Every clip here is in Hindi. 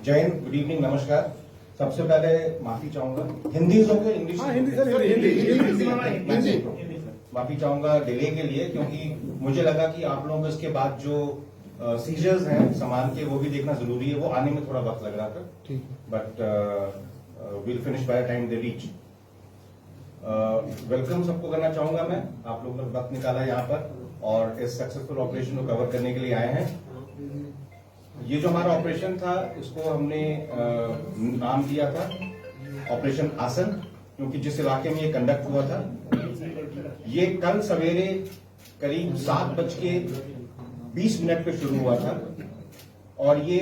जय हिंद, गुड इवनिंग, नमस्कार। सबसे पहले माफी चाहूंगा, हिंदी होंगे इंग्लिश? हिंदी माफी चाहूंगा डिले के लिए, क्योंकि मुझे लगा कि आप लोगों को इसके बाद जो सीजर्स हैं सामान के वो भी देखना जरूरी है। वो आने में थोड़ा वक्त लग रहा था, but will finish by time they reach. Welcome सबको करना चाहूंगा मैं। आप लोगों ने वक्त निकाला यहाँ पर और इस सक्सेसफुल ऑपरेशन को कवर करने के लिए आए हैं। ये जो हमारा ऑपरेशन था इसको हमने नाम दिया था ऑपरेशन आसन, क्योंकि जिस इलाके में ये कंडक्ट हुआ था ये कल सवेरे करीब 7:20 पे शुरू हुआ था और ये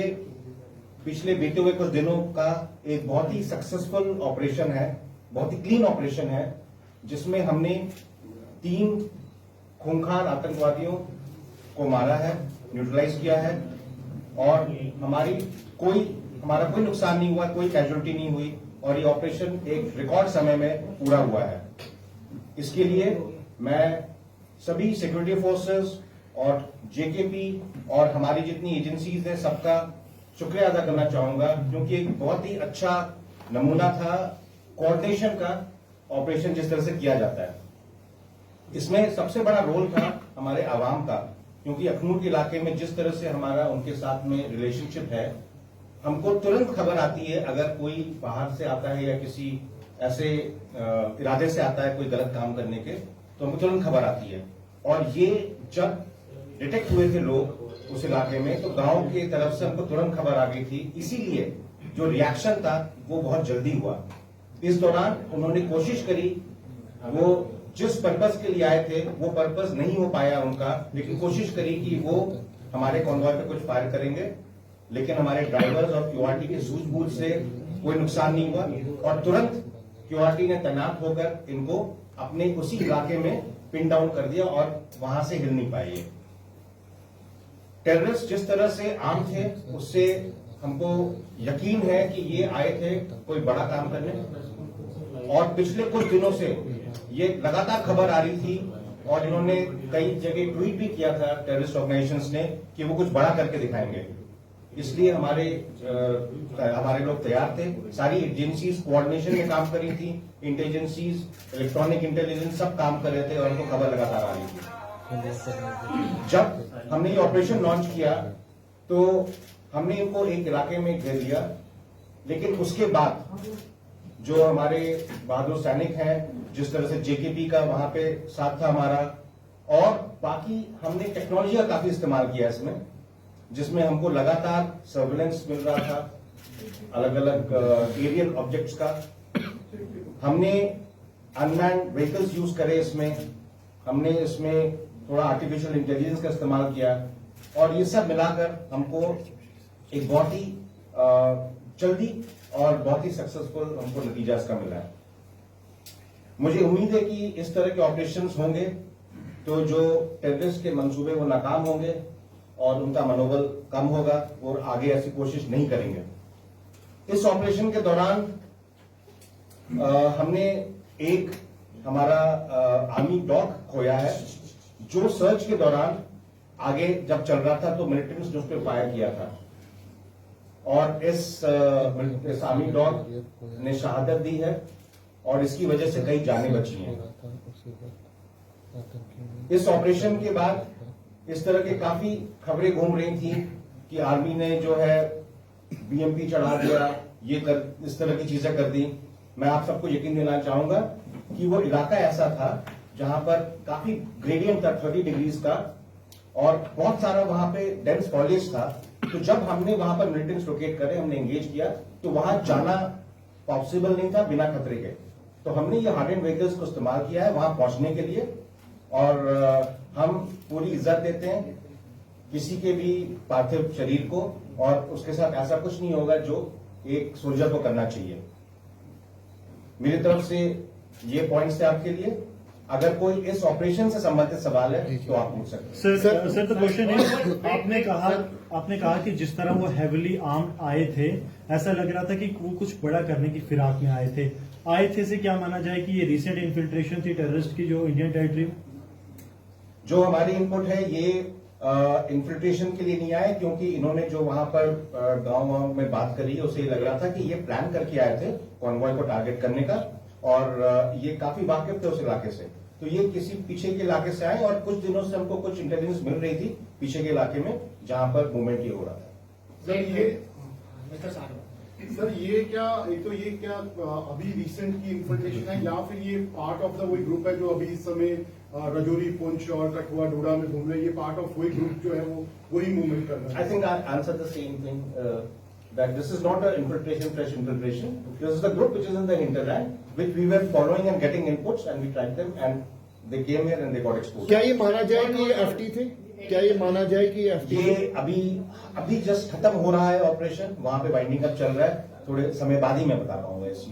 पिछले बीते हुए कुछ दिनों का एक बहुत ही सक्सेसफुल ऑपरेशन है, बहुत ही क्लीन ऑपरेशन है, जिसमें हमने 3 खूंखार आतंकवादियों को मारा है, न्यूट्रलाइज किया है और हमारा कोई नुकसान नहीं हुआ, कोई कैजुअलिटी नहीं हुई और ये ऑपरेशन एक रिकॉर्ड समय में पूरा हुआ है। इसके लिए मैं सभी सिक्योरिटी फोर्सेस और जेकेपी और हमारी जितनी एजेंसीज हैं सबका शुक्रिया अदा करना चाहूंगा, क्योंकि एक बहुत ही अच्छा नमूना था कोऑर्डिनेशन का ऑपरेशन जिस तरह से किया जाता है। इसमें सबसे बड़ा रोल था हमारे आवाम का, क्योंकि अखनूर के इलाके में जिस तरह से हमारा उनके साथ में रिलेशनशिप है, हमको तुरंत खबर आती है अगर कोई बाहर से आता है या किसी ऐसे इरादे से आता है कोई गलत काम करने के, तो हमको तुरंत खबर आती है। और ये जब डिटेक्ट हुए थे लोग उस इलाके में तो गांव की तरफ से हमको तुरंत खबर आ गई थी, इसीलिए जो रिएक्शन था वो बहुत जल्दी हुआ। इस दौरान उन्होंने कोशिश करी, वो जिस पर्पस के लिए आए थे वो पर्पस नहीं हो पाया उनका, लेकिन कोशिश करी कि वो हमारे कॉन्वॉय पे कुछ फायर करेंगे, लेकिन हमारे ड्राइवर्स और क्यूआरटी के सूझबूझ से कोई नुकसान नहीं हुआ और तुरंत क्यूआरटी ने तैनात होकर इनको अपने उसी इलाके में पिन डाउन कर दिया और वहां से हिल नहीं पाए। टेररिस्ट जिस तरह से आर्म थे उससे हमको यकीन है कि ये आए थे कोई बड़ा काम करने और पिछले कुछ दिनों से ये लगातार खबर आ रही थी और इन्होंने कई जगह ट्वीट भी किया था टेररिस्ट ऑर्गेनाइजेशंस ने कि वो कुछ बड़ा करके दिखाएंगे। इसलिए हमारे लोग तैयार थे, सारी एजेंसीज कोऑर्डिनेशन में काम कर रही थी, इंटेलिजेंसीज, इलेक्ट्रॉनिक इंटेलिजेंस सब काम कर रहे थे और उनको खबर लगातार आ रही थी। जब हमने ये ऑपरेशन लॉन्च किया तो हमने इनको एक इलाके में घेर लिया, लेकिन उसके बाद जो हमारे बहादुर सैनिक हैं, जिस तरह से जेकेपी का वहां पे साथ था हमारा, और बाकी हमने टेक्नोलॉजी का काफी इस्तेमाल किया इसमें, जिसमें हमको लगातार सर्विलेंस मिल रहा था अलग अलग एरियल ऑब्जेक्ट्स का। हमने अनमैन्ड व्हीकल्स यूज करे, हमने इसमें थोड़ा आर्टिफिशियल इंटेलिजेंस का इस्तेमाल किया और ये सब मिलाकर हमको एक बहुत ही जल्दी और बहुत ही सक्सेसफुल हमको नतीजा इसका मिला है। मुझे उम्मीद है कि इस तरह के ऑपरेशंस होंगे तो जो टेररिस्ट के मंसूबे वो नाकाम होंगे और उनका मनोबल कम होगा और आगे ऐसी कोशिश नहीं करेंगे। इस ऑपरेशन के दौरान हमने एक हमारा आर्मी डॉग खोया है, जो सर्च के दौरान आगे जब चल रहा था तो मिलिटेंट्स ने उस पर फायर किया था और इस आर्मी डॉग ने शहादत दी है और इसकी वजह से कई जानें बची हैं। इस ऑपरेशन के बाद इस तरह के काफी खबरें घूम रही थी कि आर्मी ने जो है बीएमपी चढ़ा दिया, इस तरह की चीजें कर दी। मैं आप सबको यकीन दिलाना चाहूंगा कि वो इलाका ऐसा था जहां पर काफी ग्रेडियंट था 30 डिग्रीज का और बहुत सारा वहां पे डेंस फॉलिएज था। तो जब हमने वहां पर मिलिटेंट्स लोकेट करे, हमने एंगेज किया तो वहां जाना पॉसिबल नहीं था बिना खतरे के। तो हमने ये हार्ड एंड व्हीकल्स को इस्तेमाल किया है वहां पहुंचने के लिए और हम पूरी इज्जत देते हैं किसी के भी पार्थिव शरीर को और उसके साथ ऐसा कुछ नहीं होगा जो एक सोल्जर को करना चाहिए। मेरी तरफ से ये पॉइंट्स थे आपके लिए। अगर कोई इस ऑपरेशन से संबंधित सवाल है तो आप पूछ सकते हैं। सर तो क्वेश्चन है, आपने कहा कि जिस तरह वो हेविली आर्म्ड आए थे, ऐसा लग रहा था कि वो कुछ बड़ा करने की फिराक में आए थे से क्या माना जाए कि ये रिसेंट इन्फिल्ट्रेशन थी टेररिस्ट की जो इंडियन टेरिटरी में? जो हमारी इनपुट है ये इन्फिल्ट्रेशन के लिए नहीं आए, क्योंकि इन्होंने जो वहां पर गांव में बात करी उसे लग रहा था कि ये प्लान करके आए थे कॉन्वॉय को टारगेट करने का, और ये काफी वाकिफ थे उस इलाके से। तो ये किसी पीछे के इलाके से आए और कुछ दिनों से हमको कुछ इंटेलिजेंस मिल रही थी पीछे के इलाके में जहां पर मूवमेंट ये हो रहा था। सर ये क्या, एक तो ये क्या अभी रिसेंट की इन्फिल्ट्रेशन है, या फिर ये पार्ट ऑफ द वही ग्रुप है जो अभी इस समय रजौरी, पुंछ और कठुआ, डोडा में घूम रहे हैं? ये पार्ट ऑफ वही ग्रुप जो है वो वही मूवमेंट कर रहा है? I think I answered the same thing, that this is not an infiltration, fresh infiltration. This is the group which is in the hinterland, which we were following and getting inputs, and we tracked them, and they came here and they got exposed. क्या ये माना जाए कि ये एफटी थे? क्या ये माना जाए कि एफटी? ये अभी जस्ट खत्म हो रहा है ऑपरेशन, वहां पे बाइंडिंग अप चल रहा है, थोड़े समय बाद ही मैं बता पाऊंगा इस